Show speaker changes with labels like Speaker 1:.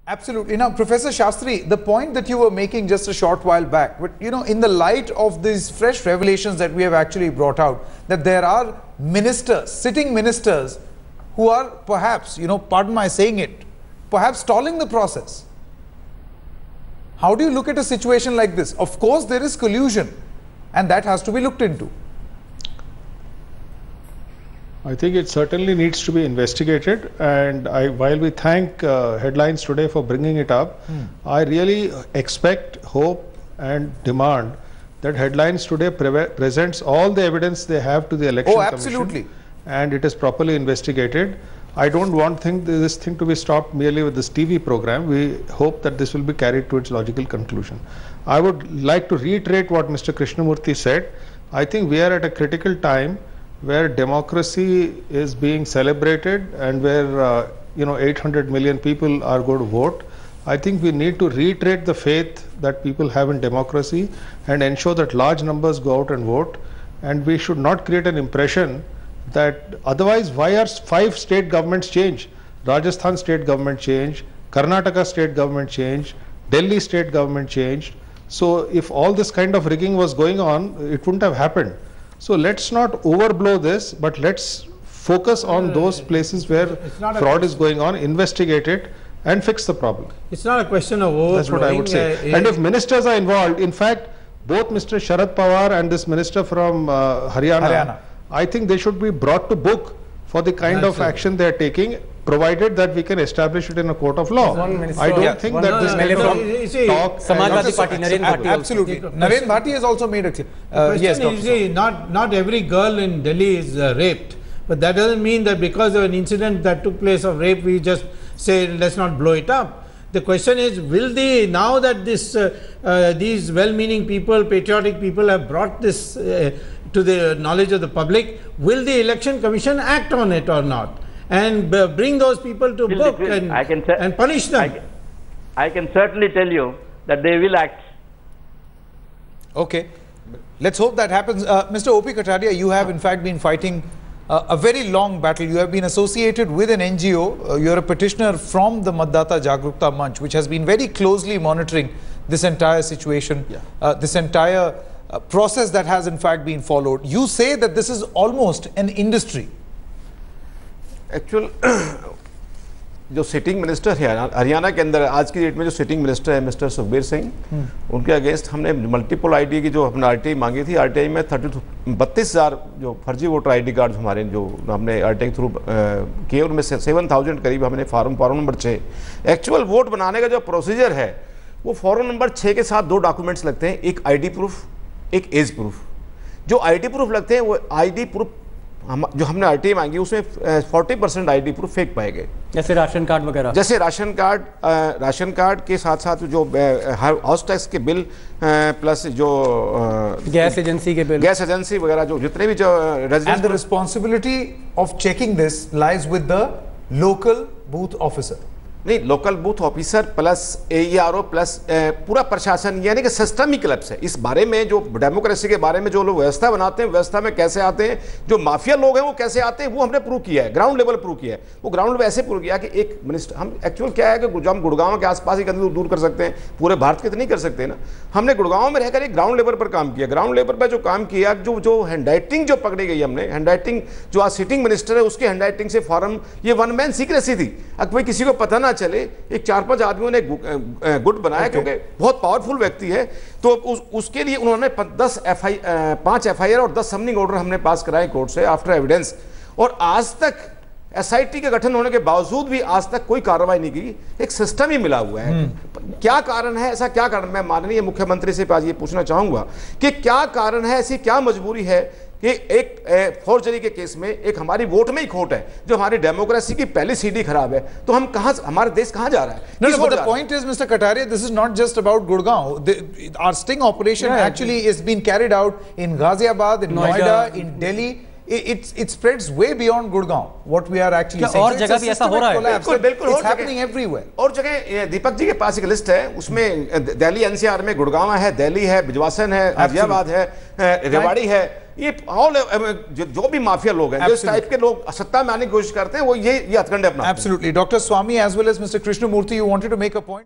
Speaker 1: Absolutely. Now, Professor Shastri, the point that you were making just a short while back, but in the light of these fresh revelations that we have actually brought out, that there are ministers, sitting ministers, who are perhaps, pardon my saying it, perhaps stalling the process. How do you look at a situation like this? Of course, there is collusion, and that has to be looked into.
Speaker 2: I think it certainly needs to be investigated, and while we thank Headlines Today for bringing it up, I really expect, hope and demand that Headlines Today presents all the evidence they have to the Election Commission, and it is properly investigated. I don't want this thing to be stopped merely with this TV program. We hope that this will be carried to its logical conclusion. I would like to reiterate what Mr. Krishnamurthy said. I think we are at a critical time where democracy is being celebrated and where 800 million people are going to vote. I think we need to reiterate the faith that people have in democracy and ensure that large numbers go out and vote. And we should not create an impression that otherwise, why are 5 state governments changed? Rajasthan state government changed, Karnataka state government changed, Delhi state government changed. So if all this kind of rigging was going on, it wouldn't have happened. So let's not overblow this, but let's focus on those places where fraud is going on, investigate it and fix the problem.
Speaker 3: It's not a question of overblowing.
Speaker 2: That's what I would say. And if ministers are involved, in fact, both Mr. Sharad Pawar and this minister from Haryana, I think they should be brought to book for the kind of action they are taking, provided that we can establish it in a court of law. I don't think that this kind of talk...
Speaker 4: Samajwadi Party, Naren Bhati.
Speaker 1: Absolutely. Naren Bhati has also made a clear...
Speaker 3: yes, not every girl in Delhi is raped. But that doesn't mean that because of an incident that took place of rape, we just say, let's not blow it up. The question is, will they, now that these well-meaning people, patriotic people have brought this to the knowledge of the public, will the Election Commission act on it or not? And bring those people to book and punish them.
Speaker 5: I can certainly tell you that they will act.
Speaker 1: Okay. Let's hope that happens. Mr. O.P. Kataria, you have in fact been fighting a very long battle. You have been associated with an NGO. You're a petitioner from the Matdata Jagrukta Manch, which has been very closely monitoring this entire situation, this entire process that has in fact been followed. You say that this is almost an industry.
Speaker 6: Actual जो sitting minister है हरियाणा के अंदर आज की date में जो sitting minister है mister Sukhbir Singh, उनके अगेंस्ट हमने मल्टीपल आईडी की जो हमने आरटीआई मांगी थी, आरटीआई में 32,000 जो फर्जी वोटर आईडी कार्ड हमारे जो हमने आरटीआई थ्रू किए, उनमें से 7,000 करीब हमने फॉर्म नंबर 6 एक्चुअल वोट बनाने का जो प्रोसीजर है वो फॉर्म नंबर 6 के साथ 2 डॉक्यूमेंट्स लगते हैं, एक आईडी प्रूफ, एक एज प्रूफ। जो आईडी प्रूफ लगते हैं वो आईडी प्रूफ जो हमने आरटीआई मांगी उसमें 40% आईडी प्रूफ फेक पाए गए,
Speaker 4: जैसे राशन कार्ड वगैरह,
Speaker 6: जैसे राशन कार्ड के साथ साथ जो हाउस टैक्स के बिल प्लस जो
Speaker 4: गैस एजेंसी के बिल,
Speaker 6: गैस एजेंसी वगैरह जो जितने भी जो
Speaker 1: resident, the responsibility of checking this lies with the local booth officer.
Speaker 6: नहीं, local booth officer plus AERO plus पूरा प्रशासन, यानी कि सिस्टम ही क्लब्स है। इस बारे में जो डेमोक्रेसी के बारे में जो लोग व्यवस्था बनाते हैं, व्यवस्था में कैसे आते हैं, जो माफिया लोग हैं वो कैसे आते हैं, वो हमने प्रूव किया है, ग्राउंड लेवल प्रूव किया है। वो ग्राउंड लेवल ऐसे प्रूव किया कि एक मिनिस्टर, हम एक्चुअल क्या है कि हम गुड़गांव के आसपास ही कदम दूर कर सकते हैं, पूरे भारत के तो नहीं कर सकते ना। हमने गुड़गांव में रहकर एक ग्राउंड लेवल पर काम किया, ग्राउंड लेवल पर जो काम किया, जो हैंड राइटिंग जो पकड़ी गई हमने, हैंड राइटिंग जो आज सिटिंग मिनिस्टर है उसकी हैंड राइटिंग से फॉर्म, ये 1 मैन सीक्रेसी थी, अब कोई किसी को पता ना चले। एक 4-5 आदमियों ने गुट बनाया क्योंकि बहुत पावरफुल व्यक्ति है, तो उसके लिए उन्होंने 5 एफआईआर और 10 समनिंग ऑर्डर हमने पास कराए कोर्ट से आफ्टर एविडेंस, और आज तक एसआईटी के गठन होने के बावजूद भी आज तक कोई कार्रवाई नहीं की। एक सिस्टम ही मिला हुआ है। क्या कारण है, ऐसा क्या कारण? मैं माननीय मुख्यमंत्री से आज ये पूछना चाहूंगा कि क्या कारण है, ऐसी क्या मजबूरी है कि एक फौर्जरी के केस में एक हमारी वोट में ही खोट है, जो हमारी डेमोक्रेसी की पहली सीढ़ी खराब है, तो हम कहां, हमारा देश कहां जा रहा है?
Speaker 1: No, but the point is, Mr. Kataria, this is not just about Gurgaon. Our sting operation actually is being carried out in Ghaziabad, in Noida, in Delhi. It spreads way beyond Gurgaon. What we are actually saying.
Speaker 4: और जगह भी ऐसा हो रहा है।
Speaker 6: बिल्कुल
Speaker 1: It's happening everywhere.
Speaker 6: और जगह दीपक जी के पास एक लिस्ट है, उसमें दिल्ली एनसीआर में गुड़गांव है, दिल्ली है, बिजवासन है, गाजियाबाद है, रेवाड़ी है, ये ऑल जो भी माफिया लोग हैं, जो इस टाइप के लोग सत्ता में आने की कोशिश करते हैं, वो ये हथकंडे अपना।
Speaker 1: Absolutely. Dr. Swami as well as Mr. Krishnamurthy, you wanted to make a point?